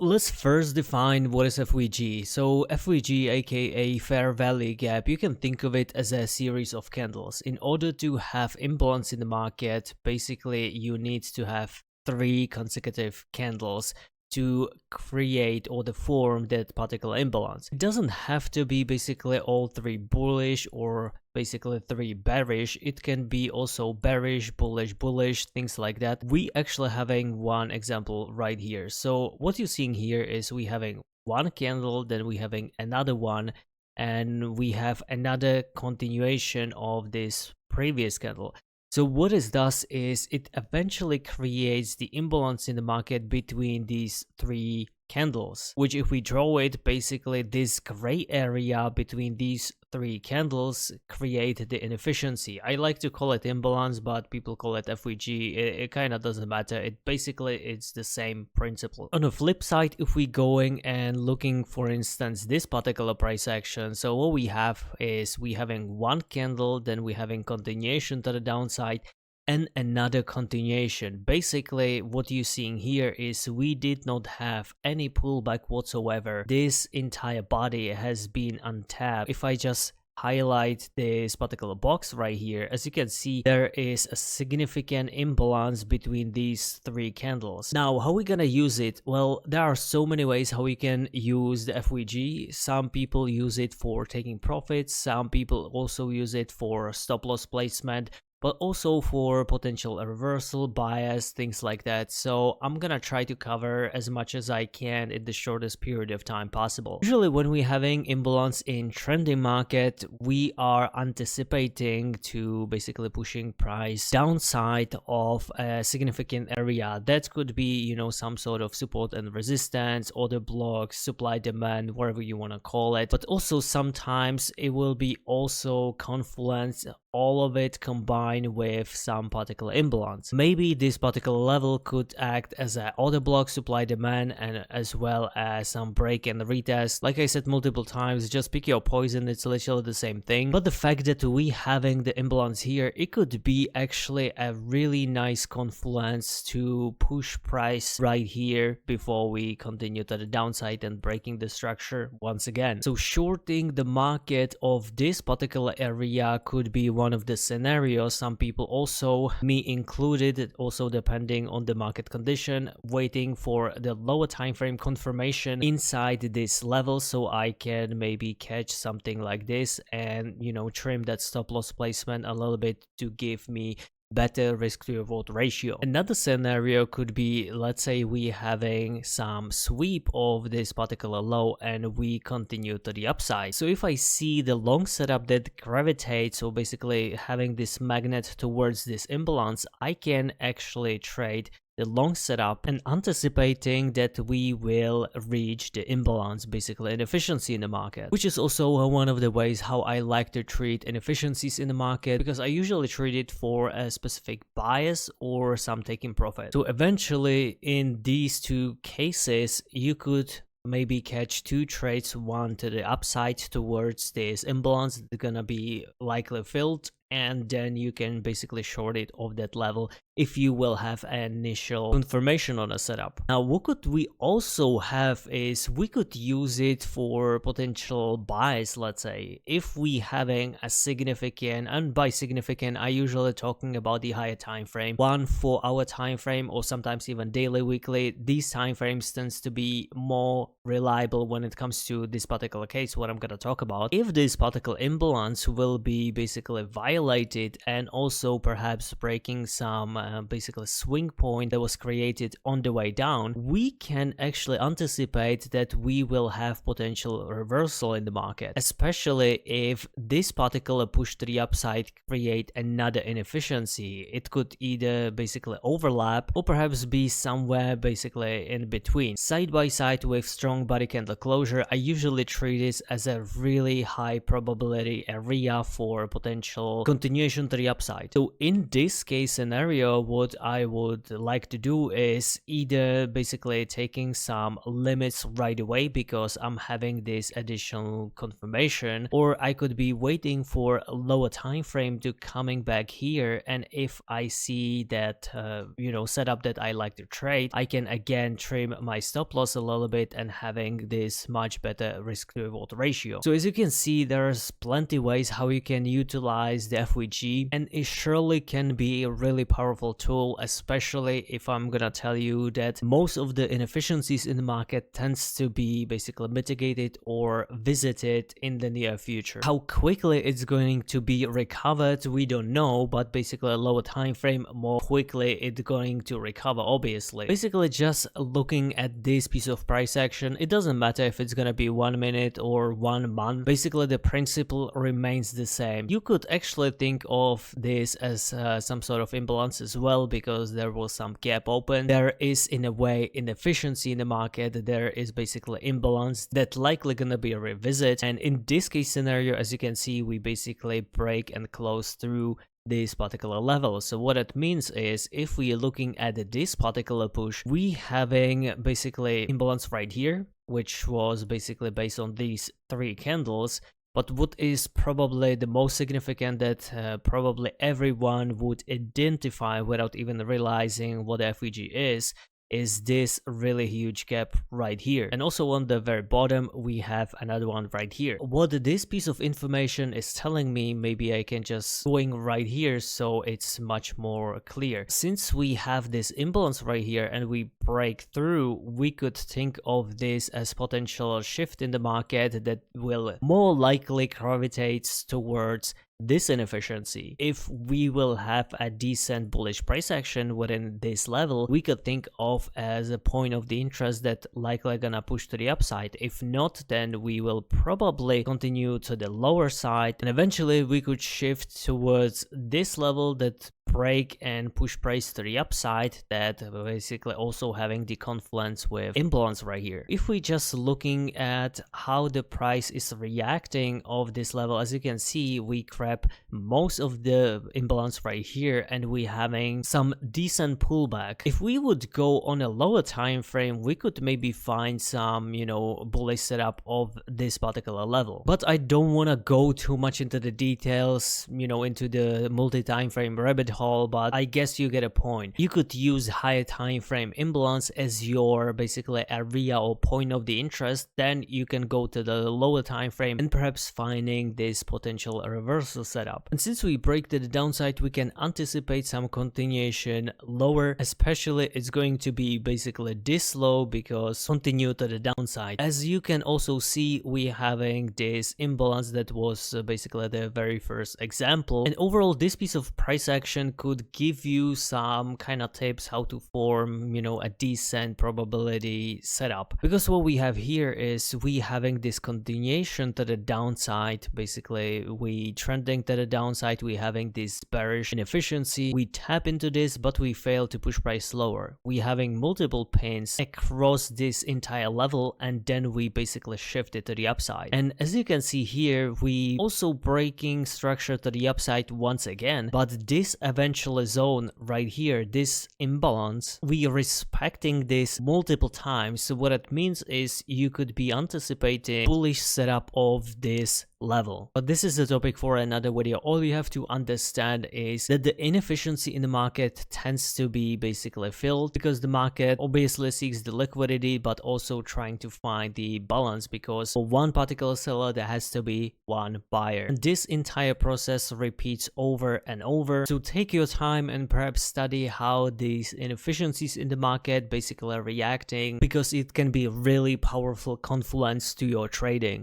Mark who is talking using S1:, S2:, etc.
S1: Let's first define what is FVG. So FVG, aka fair value gap, you can think of it as a series of candles. In order to have imbalance in the market, basically you need to have 3 consecutive candles to create or to form that particular imbalance. It doesn't have to be basically all 3 bullish or basically 3 bearish. It can be also bearish, bullish, things like that. We actually having one example right here. So what you're seeing here is we having one candle, then we having another one, and we have another continuation of this previous candle. So what it does is it eventually creates the imbalance in the market between these 3 candles, which if we draw it, basically this gray area between these 3 candles create the inefficiency. I like to call it imbalance, but people call it FVG. It kind of doesn't matter. It's the same principle. On the flip side, if we going and looking, for instance, this particular price action, so what we have is we having one candle, then we having continuation to the downside, and another continuation. Basically, what you're seeing here is we did not have any pullback whatsoever. This entire body has been untapped. If I just highlight this particular box right here, as you can see, there is a significant imbalance between these 3 candles. Now, how are we gonna use it? Well, there are so many ways how we can use the FVG. Some people use it for taking profits, some people also use it for stop loss placement, but also for potential reversal, bias, things like that. So I'm gonna try to cover as much as I can in the shortest period of time possible. Usually when we're having imbalance in trending market, we are anticipating to basically pushing price downside of a significant area. That could be, you know, some sort of support and resistance, order blocks, supply demand, whatever you want to call it. But also sometimes it will be also confluence, all of it combined with some particular imbalance. Maybe this particular level could act as an order block, supply demand, and as well as some break and retest. Like I said multiple times, just pick your poison, it's literally the same thing. But the fact that we having the imbalance here, it could be actually a really nice confluence to push price right here before we continue to the downside and breaking the structure once again. So shorting the market of this particular area could be one of the scenarios. Some people also, me included, also depending on the market condition, waiting for the lower time frame confirmation inside this level so I can maybe catch something like this and, you know, trim that stop loss placement a little bit to give me better risk to reward ratio. Another scenario could be, let's say we having some sweep of this particular low and we continue to the upside. So if I see the long setup that gravitates, so basically having this magnet towards this imbalance, I can actually trade the long setup and anticipating that we will reach the imbalance, basically inefficiency in the market, which is also one of the ways how I like to treat inefficiencies in the market, because I usually treat it for a specific bias or some taking profit. So eventually in these 2 cases, you could maybe catch 2 trades, one to the upside towards this imbalance that's gonna be likely filled, and then you can basically short it off that level if you will have an initial confirmation on a setup. Now, what could we also have is we could use it for potential buys. Let's say if we having a significant, and by significant I usually talking about the higher time frame, 1 4 hour time frame, or sometimes even daily, weekly. These time frames tends to be more reliable when it comes to this particular case, what I'm gonna talk about. If this particular imbalance will be basically violated and also perhaps breaking some basically swing point that was created on the way down, we can actually anticipate that we will have potential reversal in the market, especially if this particular push to the upside create another inefficiency. It could either basically overlap or perhaps be somewhere basically in between. Side by side with strong body candle closure, I usually treat this as a really high probability area for potential continuation to the upside. So in this case scenario, what I would like to do is either basically taking some limits right away because I'm having this additional confirmation, or I could be waiting for a lower time frame to coming back here, and if I see that setup that I like to trade, I can again trim my stop loss a little bit and having this much better risk to reward ratio. So as you can see, there's plenty ways how you can utilize the FVG, and it surely can be a really powerful tool, especially if I'm gonna tell you that most of the inefficiencies in the market tends to be basically mitigated or visited in the near future. How quickly it's going to be recovered, we don't know, but basically a lower time frame, more quickly it's going to recover, obviously. Basically just looking at this piece of price action, it doesn't matter if it's gonna be 1 minute or 1 month, basically the principle remains the same. You could actually think of this as some sort of imbalance as well, because there was some gap open. There is in a way inefficiency in the market, there is basically imbalance that likely gonna be a revisit, and in this case scenario, as you can see, we basically break and close through this particular level. So what it means is, if we are looking at this particular push, we having basically imbalance right here, which was basically based on these 3 candles. But what is probably the most significant that probably everyone would identify without even realizing what FVG is this really huge gap right here. And also on the very bottom, we have another one right here. What this piece of information is telling me, maybe I can just going right here so it's much more clear. Since we have this imbalance right here and we break through, we could think of this as potential shift in the market that will more likely gravitate towards this inefficiency. If we will have a decent bullish price action within this level, we could think of as a point of the interest that likely gonna push to the upside. If not, then we will probably continue to the lower side, and eventually we could shift towards this level that break and push price to the upside, that basically also having the confluence with imbalance right here. If we just looking at how the price is reacting of this level, as you can see, we grab most of the imbalance right here and we having some decent pullback. If we would go on a lower time frame, we could maybe find some bullish setup of this particular level, but I don't want to go too much into the details, into the multi-time frame rabbit hole, but I guess you get a point. You could use higher time frame imbalance as your basically area or point of the interest, then you can go to the lower time frame and perhaps finding this potential reversal setup. And since we break to the downside, we can anticipate some continuation lower, especially it's going to be basically this low because continue to the downside. As you can also see, we having this imbalance that was basically the very first example, and overall this piece of price action could give you some kind of tips how to form a decent probability setup, because what we have here is we having this continuation to the downside. Basically we trending to the downside, we having this bearish inefficiency, we tap into this but we fail to push price lower, we having multiple pins across this entire level, and then we basically shift it to the upside. And as you can see here, we also breaking structure to the upside once again, but this eventual zone right here, this imbalance, we respecting this multiple times. So what it means is you could be anticipating bullish setup of this level. But this is the topic for another video. All you have to understand is that the inefficiency in the market tends to be basically filled because the market obviously seeks the liquidity but also trying to find the balance, because for one particular seller there has to be one buyer, and this entire process repeats over and over. So take your time and perhaps study how these inefficiencies in the market basically are reacting, because it can be really powerful confluence to your trading.